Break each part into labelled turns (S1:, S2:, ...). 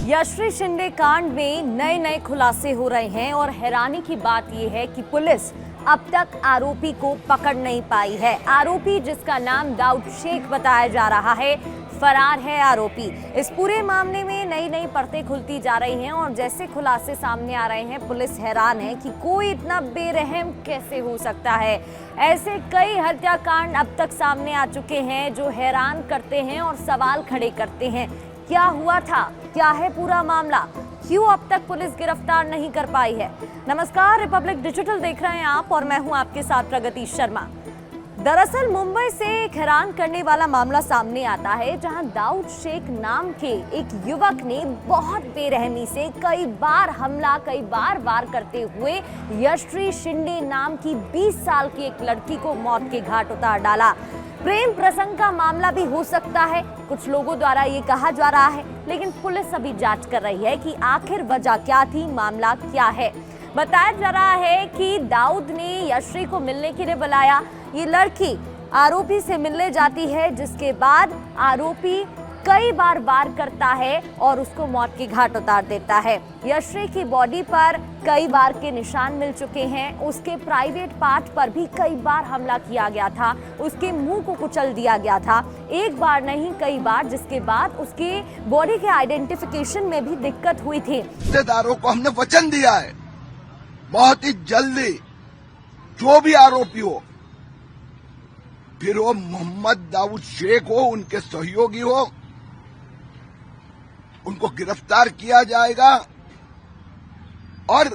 S1: यशश्री शिंदे कांड में नए नए खुलासे हो रहे हैं और हैरानी की बात यह है कि पुलिस अब तक आरोपी को पकड़ नहीं पाई है। आरोपी, जिसका नाम दाऊद शेख बताया जा रहा है, फरार है आरोपी। इस पूरे मामले में नई नई परतें खुलती जा रही हैं और जैसे खुलासे सामने आ रहे हैं, पुलिस हैरान है कि कोई इतना बेरहम कैसे हो सकता है। ऐसे कई हत्याकांड अब तक सामने आ चुके हैं जो हैरान करते हैं और सवाल खड़े करते हैं। क्या हुआ था? क्या है पूरा मामला? क्यों अब तक पुलिस गिरफ्तार नहीं कर पाई है? नमस्कार, रिपब्लिक डिजिटल देख रहे हैं आप और मैं हूं आपके साथ प्रगति शर्मा। दरअसल मुंबई से एक हैरान करने वाला मामला सामने आता है, जहां दाऊद शेख नाम के एक युवक ने बहुत बेरहमी से कई बार हमला, कई बार वार करते हुए यशश्री शिंदे नाम की 20 साल की एक लड़की को मौत के घाट उतार डाला। प्रेम प्रसंग का मामला भी हो सकता है, कुछ लोगों द्वारा ये कहा जा रहा है, लेकिन पुलिस अभी जांच कर रही है कि आखिर वजह क्या थी, मामला क्या है। बताया जा रहा है कि दाऊद ने यशश्री को मिलने के लिए बुलाया। ये लड़की आरोपी से मिलने जाती है, जिसके बाद आरोपी कई बार वार करता है और उसको मौत के घाट उतार देता है। यशश्री की बॉडी पर कई बार के निशान मिल चुके हैं। उसके प्राइवेट पार्ट पर भी कई बार हमला किया गया था। उसके मुंह को कुचल दिया गया था, एक बार नहीं कई बार, जिसके बाद उसके बॉडी के आइडेंटिफिकेशन में भी दिक्कत हुई थी।
S2: रिश्तेदारों को हमने वचन दिया है, बहुत ही जल्दी जो भी आरोपी हो, फिर वो मोहम्मद दाऊद शेख हो, उनके सहयोगी हो, उनको गिरफ्तार किया जाएगा और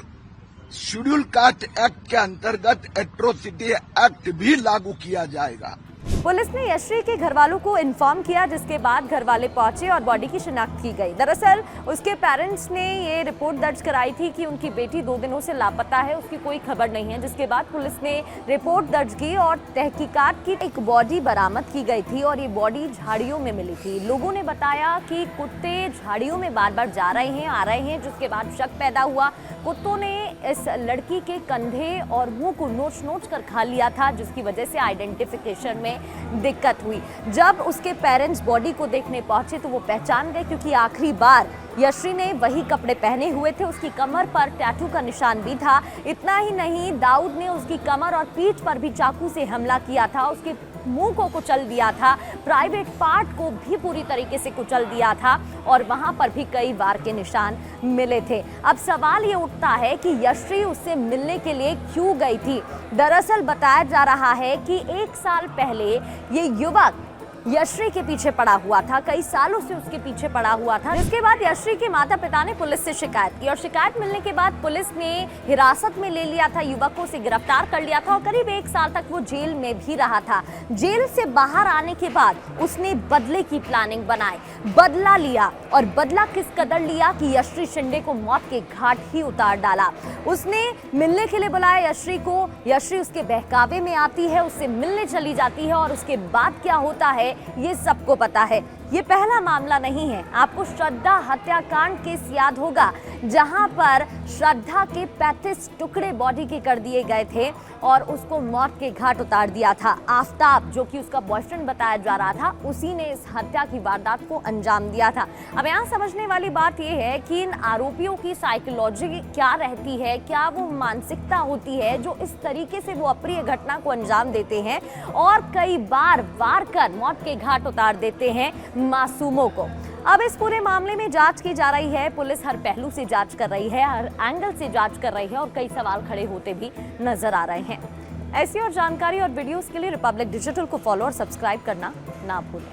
S2: शेड्यूल कास्ट एक्ट के अंतर्गत एट्रोसिटी एक्ट भी लागू किया जाएगा।
S1: पुलिस ने यशश्री के घर वालों को इन्फॉर्म किया, जिसके बाद घर वाले पहुंचे और बॉडी की शिनाख्त की गई। दरअसल उसके पेरेंट्स ने ये रिपोर्ट दर्ज कराई थी कि उनकी बेटी 2 दिनों से लापता है, उसकी कोई खबर नहीं है, जिसके बाद पुलिस ने रिपोर्ट दर्ज की और तहकीकात की। एक बॉडी बरामद की गई थी और ये बॉडी झाड़ियों में मिली थी। लोगों ने बताया कि कुत्ते झाड़ियों में बार बार जा रहे हैं, आ रहे हैं, जिसके बाद शक पैदा हुआ। कुत्तों ने इस लड़की के कंधे और मुंह को नोच कर खा लिया था, जिसकी वजह से आइडेंटिफिकेशन में दिक्कत हुई। जब उसके पेरेंट्स बॉडी को देखने पहुंचे तो वो पहचान गए, क्योंकि आखिरी बार यशश्री ने वही कपड़े पहने हुए थे। उसकी कमर पर टैटू का निशान भी था। इतना ही नहीं, दाऊद ने उसकी कमर और पीठ पर भी चाकू से हमला किया था, उसके मुंह को कुचल दिया था, प्राइवेट पार्ट को भी पूरी तरीके से कुचल दिया था और वहां पर भी कई बार के निशान मिले थे। अब सवाल ये उठता है कि यशश्री उससे मिलने के लिए क्यों गई थी। दरअसल बताया जा रहा है कि 1 साल पहले ये युवक यशश्री के पीछे पड़ा हुआ था, कई सालों से उसके पीछे पड़ा हुआ था। जिसके बाद यशश्री के माता पिता ने पुलिस से शिकायत की और शिकायत मिलने के बाद पुलिस ने हिरासत में ले लिया था, युवक को उसे गिरफ्तार कर लिया था और करीब 1 साल तक वो जेल में भी रहा था। जेल से बाहर आने के बाद उसने बदले की प्लानिंग बनाई, बदला लिया और बदला किस कदर लिया कि यशश्री शिंदे को मौत के घाट ही उतार डाला। उसने मिलने के लिए बुलाया यशश्री को, यशश्री उसके बहकावे में आती है, उससे मिलने चली जाती है और उसके बाद क्या होता है ये सबको पता है। ये पहला मामला नहीं है। आपको श्रद्धा हत्याकांड केस याद होगा, जहां पर श्रद्धा के 35 टुकड़े बॉडी के कर दिए गए थे और उसको मौत के घाट उतार दिया था। आफ्ताब, जो कि उसका बॉयफ्रेंड बताया जा रहा था, उसी ने इस हत्या की वारदात को अंजाम दिया था। अब यहाँ समझने वाली बात यह है कि इन आरोपियों की साइकोलॉजी क्या रहती है, क्या वो मानसिकता होती है जो इस तरीके से वो अप्रिय घटना को अंजाम देते हैं और कई बार वार कर मौत के घाट उतार देते हैं मासूमों को। अब इस पूरे मामले में जांच की जा रही है, पुलिस हर पहलू से जांच कर रही है, हर एंगल से जांच कर रही है और कई सवाल खड़े होते भी नजर आ रहे हैं। ऐसी और जानकारी और वीडियोस के लिए रिपब्लिक डिजिटल को फॉलो और सब्सक्राइब करना ना भूलें।